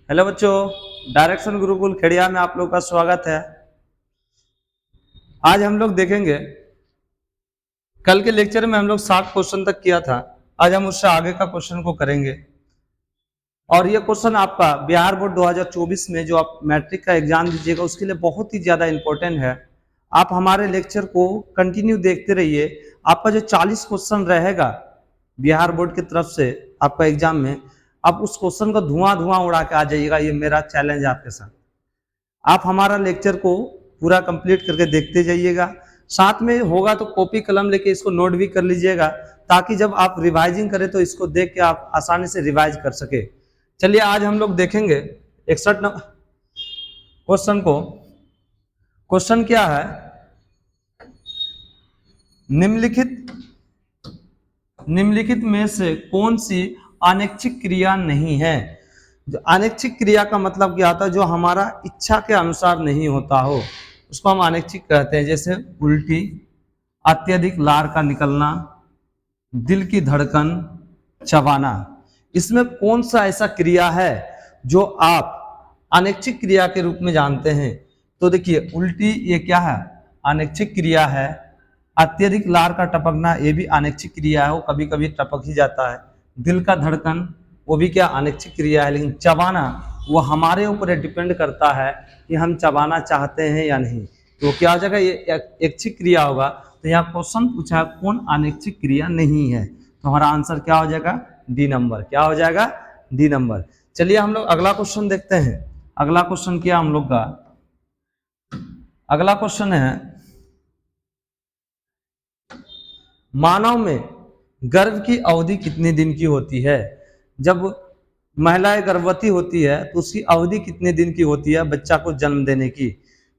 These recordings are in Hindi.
हेलो बच्चों, डायरेक्शन गुरुकुल खेड़िया में आप लोग का स्वागत है। आज हम लोग देखेंगे, कल के लेक्चर में हम लोग 60 क्वेश्चन तक किया था। आज हम उससे आगे का क्वेश्चन को करेंगे और ये क्वेश्चन आपका बिहार बोर्ड 2024 में जो आप मैट्रिक का एग्जाम दीजिएगा उसके लिए बहुत ही ज्यादा इंपॉर्टेंट है। आप हमारे लेक्चर को कंटिन्यू देखते रहिए। आपका जो 40 क्वेश्चन रहेगा बिहार बोर्ड की तरफ से आपका एग्जाम में, आप उस क्वेश्चन को धुआं धुआं उड़ा के आ जाइएगा। ये मेरा चैलेंज है आपके साथ। आप हमारा लेक्चर को पूरा कंप्लीट करके देखते जाइएगा। साथ में होगा तो कॉपी कलम लेके इसको नोट भी कर लीजिएगा, ताकि जब आप रिवाइजिंग करें तो इसको देख के आप आसानी से रिवाइज कर सके। चलिए आज हम लोग देखेंगे 61 नंबर क्वेश्चन को। क्वेश्चन क्या है, निम्नलिखित में से कौन सी अनैच्छिक क्रिया नहीं है। जो अनैच्छिक क्रिया का मतलब क्या होता है, जो हमारा इच्छा के अनुसार नहीं होता हो उसको हम अनैच्छिक कहते हैं। जैसे उल्टी, अत्यधिक लार का निकलना, दिल की धड़कन, चबाना। इसमें कौन सा ऐसा क्रिया है जो आप अनैच्छिक क्रिया के रूप में जानते हैं? तो देखिए, उल्टी ये क्या है, अनैच्छिक क्रिया है। अत्यधिक लार का टपकना ये भी अनैच्छिक क्रिया है, वो कभी कभी टपक ही जाता है। दिल का धड़कन वो भी क्या, अनैच्छिक क्रिया है। लेकिन चबाना वो हमारे ऊपर डिपेंड करता है कि हम चबाना चाहते हैं या नहीं। तो क्या हो जाएगा, ये ऐच्छिक क्रिया होगा। तो यहाँ क्वेश्चन पूछा है कौन अनैच्छिक क्रिया नहीं है, तो हमारा आंसर क्या हो जाएगा, डी नंबर। क्या हो जाएगा, डी नंबर। चलिए हम लोग अगला क्वेश्चन देखते हैं। अगला क्वेश्चन क्या हम लोग का, अगला क्वेश्चन है, मानव में गर्भ की अवधि कितने दिन की होती है? जब महिलाएं गर्भवती होती है तो उसकी अवधि कितने दिन की होती है बच्चा को जन्म देने की?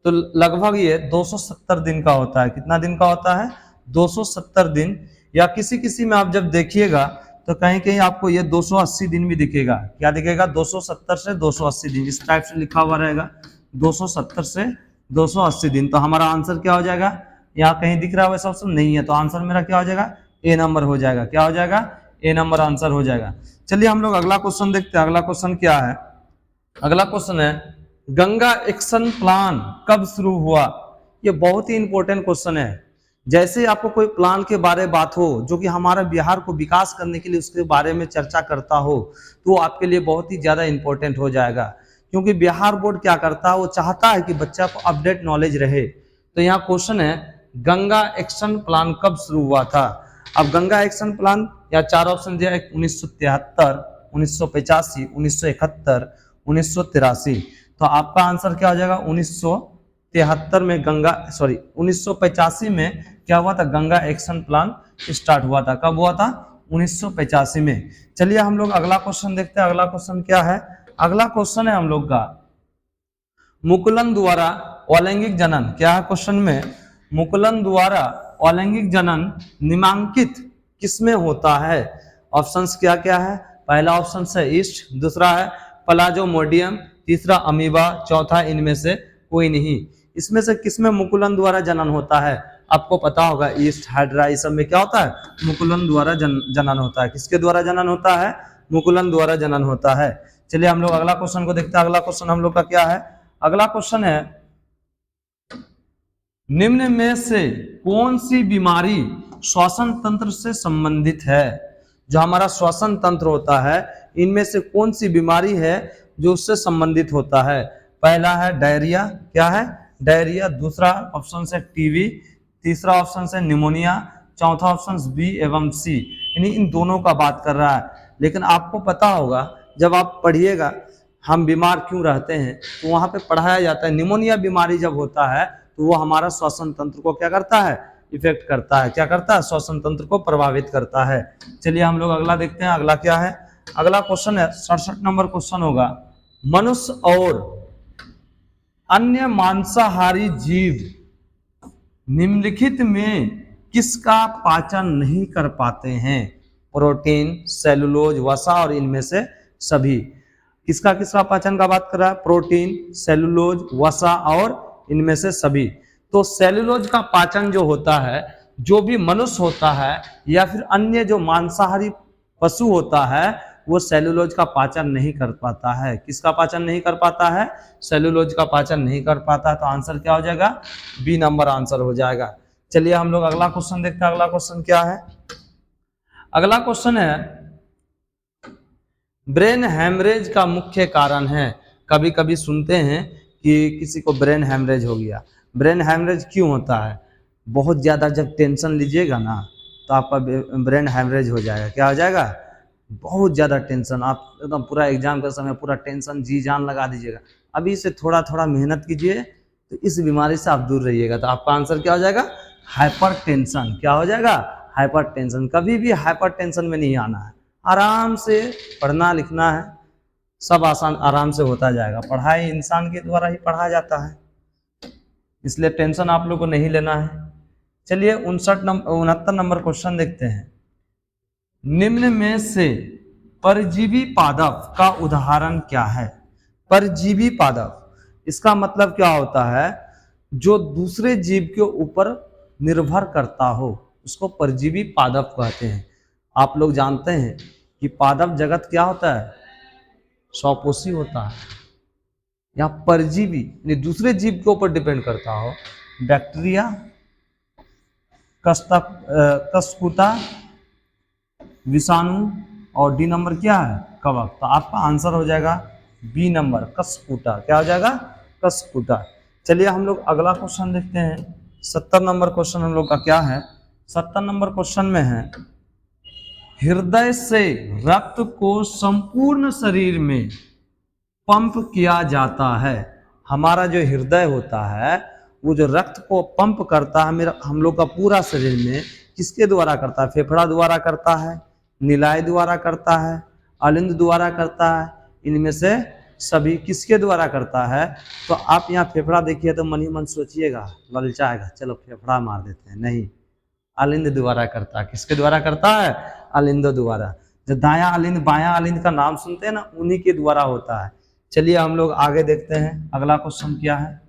तो लगभग ये 270 दिन का होता है। कितना दिन का होता है, 270 दिन। या किसी किसी में आप जब देखिएगा तो कहीं कहीं आपको ये 280 दिन भी दिखेगा। क्या दिखेगा, 270 से 280 दिन, इस टाइप से लिखा हुआ रहेगा, 270 से 280 दिन। तो हमारा आंसर क्या हो जाएगा, यहाँ कहीं दिख रहा है वैसा ऑप्शन नहीं है, तो आंसर मेरा क्या हो जाएगा, ए नंबर हो जाएगा। क्या हो जाएगा, ए नंबर आंसर हो जाएगा। चलिए हम लोग अगला क्वेश्चन देखते हैं। अगला क्वेश्चन क्या है, अगला क्वेश्चन है, गंगा एक्शन प्लान कब शुरू हुआ? ये बहुत ही इंपॉर्टेंट क्वेश्चन है। जैसे आपको कोई प्लान के बारे में बात हो जो कि हमारा बिहार को विकास करने के लिए उसके बारे में चर्चा करता हो, तो आपके लिए बहुत ही ज्यादा इंपॉर्टेंट हो जाएगा। क्योंकि बिहार बोर्ड क्या करता है, वो चाहता है कि बच्चा को अपडेट नॉलेज रहे। तो यहाँ क्वेश्चन है, गंगा एक्शन प्लान कब शुरू हुआ था? अब गंगा एक्शन प्लान या चार ऑप्शन दिया है, 1973, 1985, 1971, 1983। तो आपका आंसर क्या हो जाएगा, 1973 में 1985 में क्या हुआ था, गंगा एक्शन प्लान स्टार्ट हुआ था। कब हुआ था, 1985 में। चलिए हम लोग अगला क्वेश्चन देखते हैं। अगला क्वेश्चन क्या है, अगला क्वेश्चन है हम लोग का, मुकुलन द्वारा अलैंगिक जनन। क्या है क्वेश्चन में, मुकुलन द्वारा अलैंगिक जनन निम्नांकित किसमें होता है? ऑप्शंस क्या क्या है, पहला ऑप्शन है ईस्ट, दूसरा है प्लाज्मोडियम, तीसरा अमीबा, चौथा इनमें से कोई नहीं। इसमें से किसमें मुकुलन द्वारा जनन होता है? आपको पता होगा, ईस्ट, हाइड्रा, इस सब में क्या होता है, मुकुलन द्वारा जनन होता है। किसके द्वारा जनन होता है, मुकुलन द्वारा जनन होता है। चलिए हम लोग अगला क्वेश्चन को देखते हैं। अगला क्वेश्चन हम लोग का क्या है, अगला क्वेश्चन है, निम्न में से कौन सी बीमारी श्वसन तंत्र से संबंधित है? जो हमारा श्वसन तंत्र होता है, इनमें से कौन सी बीमारी है जो उससे संबंधित होता है? पहला है डायरिया, क्या है, डायरिया। दूसरा ऑप्शन है टीबी, तीसरा ऑप्शन है निमोनिया, चौथा ऑप्शन बी एवं सी। यानी इन दोनों का बात कर रहा है। लेकिन आपको पता होगा, जब आप पढ़िएगा हम बीमार क्यों रहते हैं, तो वहां पे पढ़ाया जाता है निमोनिया बीमारी जब होता है तो वो हमारा श्वसन तंत्र को क्या करता है, इफेक्ट करता है। क्या करता है, श्वसन तंत्र को प्रभावित करता है। चलिए हम लोग अगला देखते हैं। अगला क्या है, अगला क्वेश्चन है 67 नंबर क्वेश्चन होगा, मनुष्य और अन्य मांसाहारी जीव निम्नलिखित में किसका पाचन नहीं कर पाते हैं? प्रोटीन, सेलुलोज, वसा और इनमें से सभी। किसका किसका पाचन का बात कर रहा है, प्रोटीन, सेलुलोज, वसा और इनमें से सभी। तो सेलुलोज का पाचन जो होता है, जो भी मनुष्य होता है या फिर अन्य जो मांसाहारी पशु होता है, वो सेलुलोज का पाचन नहीं कर पाता है। किसका पाचन नहीं कर पाता है? सेलुलोज का पाचन नहीं कर पाता है। तो आंसर क्या हो जाएगा? बी नंबर आंसर हो जाएगा। चलिए हम लोग अगला क्वेश्चन देखते हैं। अगला क्वेश्चन क्या है? अगला क्वेश्चन है, ब्रेन हैमरेज का मुख्य कारण है। कभी कभी सुनते हैं कि किसी को ब्रेन हैमरेज हो गया। ब्रेन हैमरेज क्यों होता है? बहुत ज़्यादा जब टेंशन लीजिएगा ना तो आपका ब्रेन हैमरेज हो जाएगा। क्या हो जाएगा? बहुत ज़्यादा टेंशन, आप एकदम पूरा एग्जाम के समय पूरा टेंशन जी जान लगा दीजिएगा। अभी से थोड़ा थोड़ा मेहनत कीजिए तो इस बीमारी से आप दूर रहिएगा। तो आपका आंसर क्या हो जाएगा? Hyper tension. क्या हो जाएगा? Hyper tension. कभी भी हाइपर टेंशन में नहीं आना है। आराम से पढ़ना लिखना है, सब आसान आराम से होता जाएगा। पढ़ाई इंसान के द्वारा ही पढ़ा जाता है, इसलिए टेंशन आप लोग को नहीं लेना है। चलिए 69 नंबर क्वेश्चन देखते हैं। निम्न में से परजीवी पादप का उदाहरण क्या है? परजीवी पादप, इसका मतलब क्या होता है? जो दूसरे जीव के ऊपर निर्भर करता हो उसको परजीवी पादप कहते हैं। आप लोग जानते हैं कि पादप जगत क्या होता है? स्वपोषी होता है। या परजीवी यानी दूसरे जीव के ऊपर डिपेंड करता हो। बैक्टीरिया, कशकुता, विषाणु, और डी नंबर क्या है? कवक। तो आपका आंसर हो जाएगा बी नंबर, कशकुटा। क्या हो जाएगा? कशकुटा। चलिए हम लोग अगला क्वेश्चन देखते हैं। 70 नंबर क्वेश्चन हम लोग का क्या है? 70 नंबर क्वेश्चन में है, हृदय से रक्त को संपूर्ण शरीर में पंप किया जाता है। हमारा जो हृदय होता है वो जो रक्त को पंप करता है हम लोग का पूरा शरीर में, किसके द्वारा करता है? फेफड़ा द्वारा करता है, नीलाय द्वारा करता है, अलिंद द्वारा करता है। इनमें से सभी किसके द्वारा करता है? तो आप यहाँ फेफड़ा देखिए तो मन ही मन सोचिएगा, ललचाएगा, चलो फेफड़ा मार देते हैं। नहीं, अलिंद द्वारा करता है। किसके द्वारा करता है? अलिंद द्वारा। जो दायां अलिंद बायां अलिंद का नाम सुनते हैं ना, उन्हीं के द्वारा होता है। चलिए हम लोग आगे देखते हैं। अगला क्वेश्चन क्या है?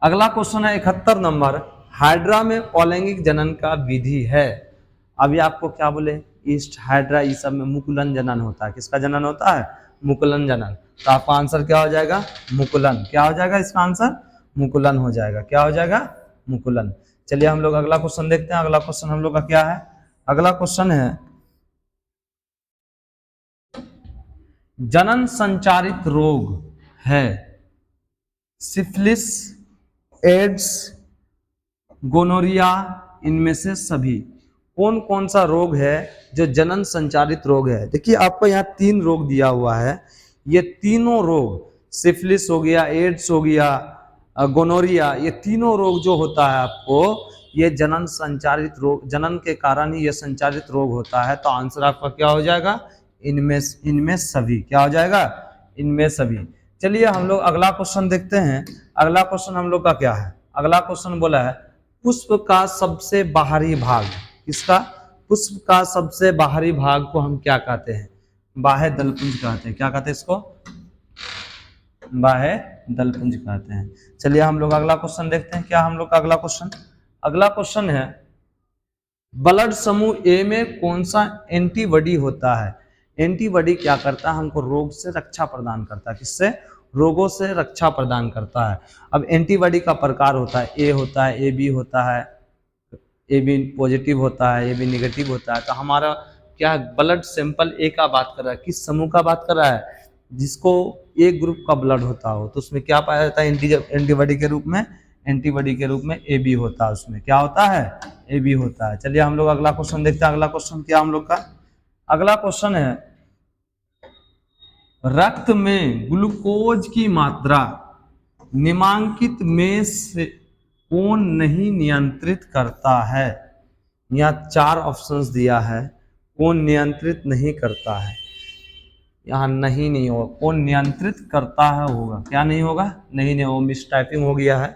अगला क्वेश्चन है 71 नंबर, हाइड्रा में अलैंगिक जनन का विधि है। अभी आपको क्या बोले? ईस्ट, हाइड्रा, ये सब में मुकुलन जनन होता है। किसका जनन होता है? मुकुलन जनन। तो आपका आंसर क्या हो जाएगा? मुकुलन। क्या हो जाएगा इसका आंसर? मुकुलन हो जाएगा। क्या हो जाएगा? मुकुलन। चलिए हम लोग अगला क्वेश्चन देखते हैं। अगला क्वेश्चन हम लोग का क्या है? अगला क्वेश्चन है, जनन संचारित रोग है सिफिलिस, एड्स, गोनोरिया, इनमें से सभी कौन कौन सा रोग है जो जनन संचारित रोग है? देखिए आपको यहाँ 3 रोग दिया हुआ है। ये तीनों रोग, सिफिलिस हो गया, एड्स हो गया, गोनोरिया, ये तीनों रोग जो होता है आपको, ये जनन संचारित रोग, जनन के कारण ही ये संचारित रोग होता है। तो आंसर आपका क्या हो जाएगा? इनमें सभी। क्या हो जाएगा? इनमें सभी। चलिए हम लोग अगला क्वेश्चन देखते हैं। अगला क्वेश्चन हम लोग का क्या है? अगला क्वेश्चन बोला है, पुष्प का सबसे बाहरी भाग। किसका? पुष्प का सबसे बाहरी भाग को हम क्या कहते हैं? बाह्य दलपुंज कहते हैं। क्या कहते हैं इसको? बाह्य दलपुंज कहते हैं। चलिए हम लोग अगला क्वेश्चन देखते हैं। क्या हम लोग का अगला क्वेश्चन? अगला क्वेश्चन है, ब्लड समूह ए में कौन सा एंटीबॉडी होता है? एंटीबॉडी क्या करता है? हमको रोग से रक्षा प्रदान करता है। किससे? रोगों से रक्षा प्रदान करता है। अब एंटीबॉडी का प्रकार होता है, ए होता है, ए बी होता है, ए बी पॉजिटिव होता है, ए बी नेगेटिव होता है। तो हमारा क्या ब्लड सैंपल ए का बात कर रहा है? किस समूह का बात कर रहा है? जिसको ए ग्रुप का ब्लड होता हो तो उसमें क्या पाया जाता है? एंटीबॉडी के रूप में, एंटीबॉडी के रूप में ए बी होता है। उसमें क्या होता है? ए बी होता है। चलिए हम लोग अगला क्वेश्चन देखते हैं। अगला क्वेश्चन क्या हम लोग का? अगला क्वेश्चन है, रक्त में ग्लूकोज की मात्रा निम्नलिखित में से कौन नहीं नियंत्रित करता है? यहाँ 4 ऑप्शंस दिया है, कौन नियंत्रित नहीं करता है? यहाँ नहीं होगा, कौन नियंत्रित करता है होगा। क्या नहीं होगा? नहीं होगा, मिस टाइपिंग हो गया है।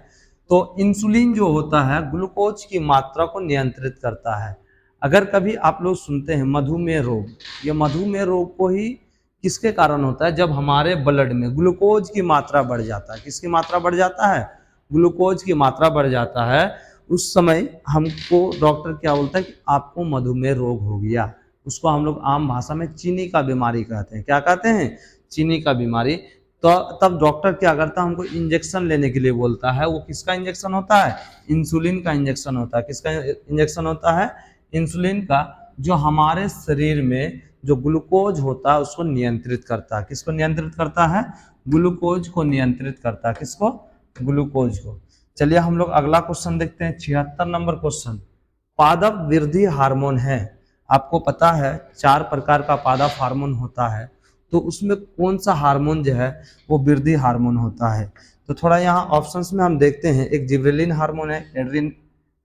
तो इंसुलिन जो होता है ग्लूकोज की मात्रा को नियंत्रित करता है। अगर कभी आप लोग सुनते हैं मधुमेह रोग, ये मधुमेह रोग को ही किसके कारण होता है? जब हमारे ब्लड में ग्लूकोज की मात्रा बढ़ जाता है। किसकी मात्रा बढ़ जाता है? ग्लूकोज की मात्रा बढ़ जाता है। उस समय हमको डॉक्टर क्या बोलता है कि आपको मधुमेह रोग हो गया। उसको हम लोग आम भाषा में चीनी का बीमारी कहते हैं। क्या कहते हैं? चीनी का बीमारी। तो तब डॉक्टर क्या करता है, हमको इंजेक्शन लेने के लिए बोलता है। वो किसका इंजेक्शन होता है? इंसुलिन का इंजेक्शन होता है। किसका इंजेक्शन होता है? इंसुलिन का, जो हमारे शरीर में जो ग्लूकोज होता है उसको नियंत्रित करता है। किसको नियंत्रित करता है? ग्लूकोज को नियंत्रित करता है। किसको? ग्लूकोज को। चलिए हम लोग अगला क्वेश्चन देखते हैं, 76 नंबर क्वेश्चन। पादप वृद्धि हार्मोन है। आपको पता है 4 प्रकार का पादप हार्मोन होता है, तो उसमें कौन सा हार्मोन जो है वो वृद्धि हार्मोन होता है? तो थोड़ा यहाँ ऑप्शंस में हम देखते हैं। एक जिब्रेलिन हार्मोन है,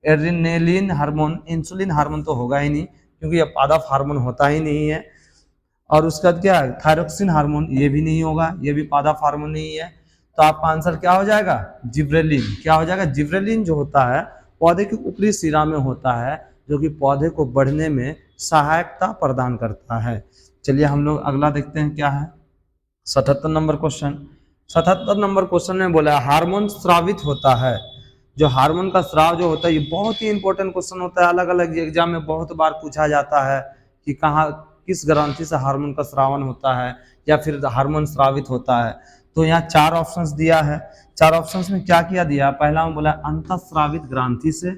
एड्रेनालिन हार्मोन, इंसुलिन हार्मोन तो होगा ही नहीं क्योंकि यह पादप हार्मोन होता ही नहीं है। और उसके बाद क्या है? थायरोक्सिन हार्मोन, ये भी नहीं होगा, ये भी पादप हार्मोन नहीं है। तो आपका आंसर क्या हो जाएगा? जिब्रेलिन। क्या हो जाएगा? जिब्रेलिन जो होता है पौधे के ऊपरी सिरा में होता है, जो कि पौधे को बढ़ने में सहायता प्रदान करता है। चलिए हम लोग अगला देखते हैं क्या है, 77 नंबर क्वेश्चन। 77 नंबर क्वेश्चन में बोला हार्मोन स्रावित होता है। जो हार्मोन का स्राव जो होता है, ये बहुत ही इंपॉर्टेंट क्वेश्चन होता है। अलग अलग एग्जाम में बहुत बार पूछा जाता है कि कहाँ किस ग्रंथि से हार्मोन का स्रावन होता है या फिर हार्मोन स्रावित होता है। तो यहाँ 4 ऑप्शंस दिया है। 4 ऑप्शंस में क्या किया दिया? पहला में बोला अंतःस्रावित ग्रंथि से,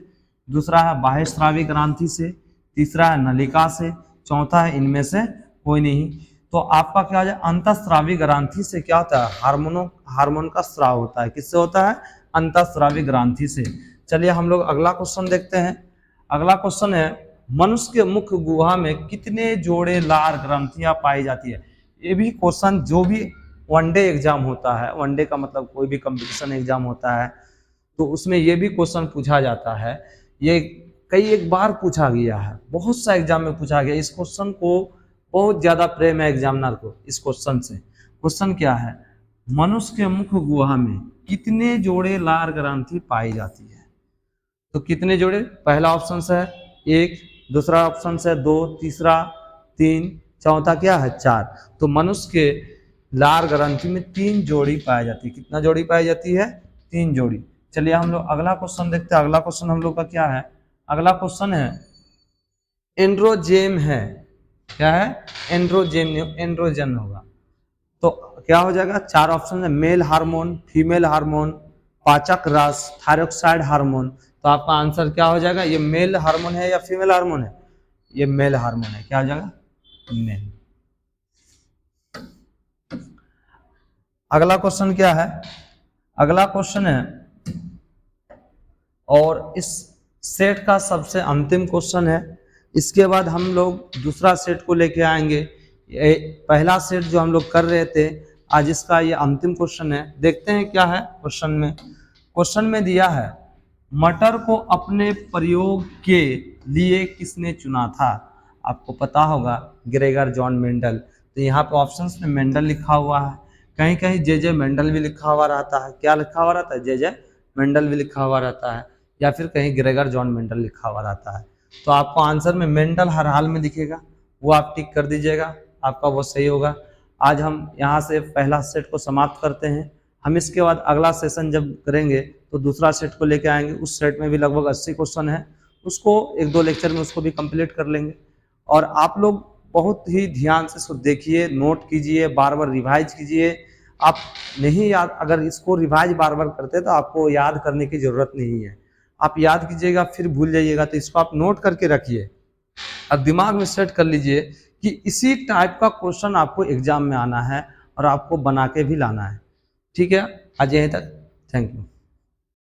दूसरा है बाह्य स्रावी ग्रंथि से, तीसरा है नलिका से, चौथा है इनमें से कोई नहीं। तो आपका क्या हो जाए? अंतःस्रावी ग्रंथि से क्या होता है? हार्मोन का स्राव होता है। किससे होता है? अंतःस्रावी ग्रंथि से। चलिए हम लोग अगला क्वेश्चन देखते हैं। अगला क्वेश्चन है मनुष्य के मुख गुहा में कितने जोड़े लार ग्रंथियां पाई जाती है? ये भी क्वेश्चन जो भी वनडे एग्जाम होता है, वनडे का मतलब कोई भी कंपटीशन एग्जाम होता है, तो उसमें ये भी क्वेश्चन पूछा जाता है। ये कई एक बार पूछा गया है, बहुत सा एग्जाम में पूछा गया। इस क्वेश्चन को बहुत ज्यादा प्रेम है एग्जामिनर को इस क्वेश्चन से। क्वेश्चन क्या है? मनुष्य के मुख गुहा में कितने जोड़े लार ग्रंथि पाई जाती है? तो कितने जोड़े? पहला ऑप्शन है 1, दूसरा ऑप्शन है 2, तीसरा 3, चौथा क्या है? 4। तो मनुष्य के लार ग्रंथि में 3 जोड़ी पाई जाती है। कितना जोड़ी पाई जाती है? 3 जोड़ी। चलिए हम लोग अगला क्वेश्चन देखते हैं। अगला क्वेश्चन हम लोग का क्या है? अगला क्वेश्चन है एंड्रोजेन है। क्या है? एंड्रोजेन, एंड्रोजन होगा। तो क्या हो जाएगा? 4 ऑप्शन है, मेल हार्मोन, फीमेल हार्मोन, पाचक रस, थायरोक्साइड हार्मोन। तो आपका आंसर क्या हो जाएगा? ये मेल हार्मोन है या फीमेल हार्मोन है? ये मेल हार्मोन है। क्या हो जाएगा? मेल। अगला क्वेश्चन क्या है? अगला क्वेश्चन है और इस सेट का सबसे अंतिम क्वेश्चन है। इसके बाद हम लोग दूसरा सेट को लेके आएंगे। पहला सेट जो हम लोग कर रहे थे आज, इसका ये अंतिम क्वेश्चन है। देखते हैं क्या है क्वेश्चन में। क्वेश्चन में दिया है मटर को अपने प्रयोग के लिए किसने चुना था? आपको पता होगा ग्रेगर जॉन मेंडल। तो यहाँ पे ऑप्शंस में मेंडल लिखा हुआ है, कहीं कहीं जे मेंडल भी लिखा हुआ रहता है। क्या लिखा हुआ रहता है? जे मेंडल भी लिखा हुआ रहता है, या फिर कहीं ग्रेगर जॉन मेंडल लिखा हुआ रहता है। तो आपको आंसर में मेंडल हर हाल में दिखेगा, वो आप टिक कर दीजिएगा, आपका वो सही होगा। आज हम यहाँ से पहला सेट को समाप्त करते हैं। हम इसके बाद अगला सेशन जब करेंगे तो दूसरा सेट को लेके आएंगे। उस सेट में भी लगभग 80 क्वेश्चन है, उसको 1-2 लेक्चर में उसको भी कंप्लीट कर लेंगे। और आप लोग बहुत ही ध्यान से इसको देखिए, नोट कीजिए, बार बार रिवाइज कीजिए। आप नहीं याद, अगर इसको रिवाइज बार बार करते तो आपको याद करने की जरूरत नहीं है। आप याद कीजिएगा फिर भूल जाइएगा, तो इसको आप नोट करके रखिए। अब दिमाग में सेट कर लीजिए कि इसी टाइप का क्वेश्चन आपको एग्जाम में आना है और आपको बना के भी लाना है। ठीक है, आज यहीं तक। Thank you.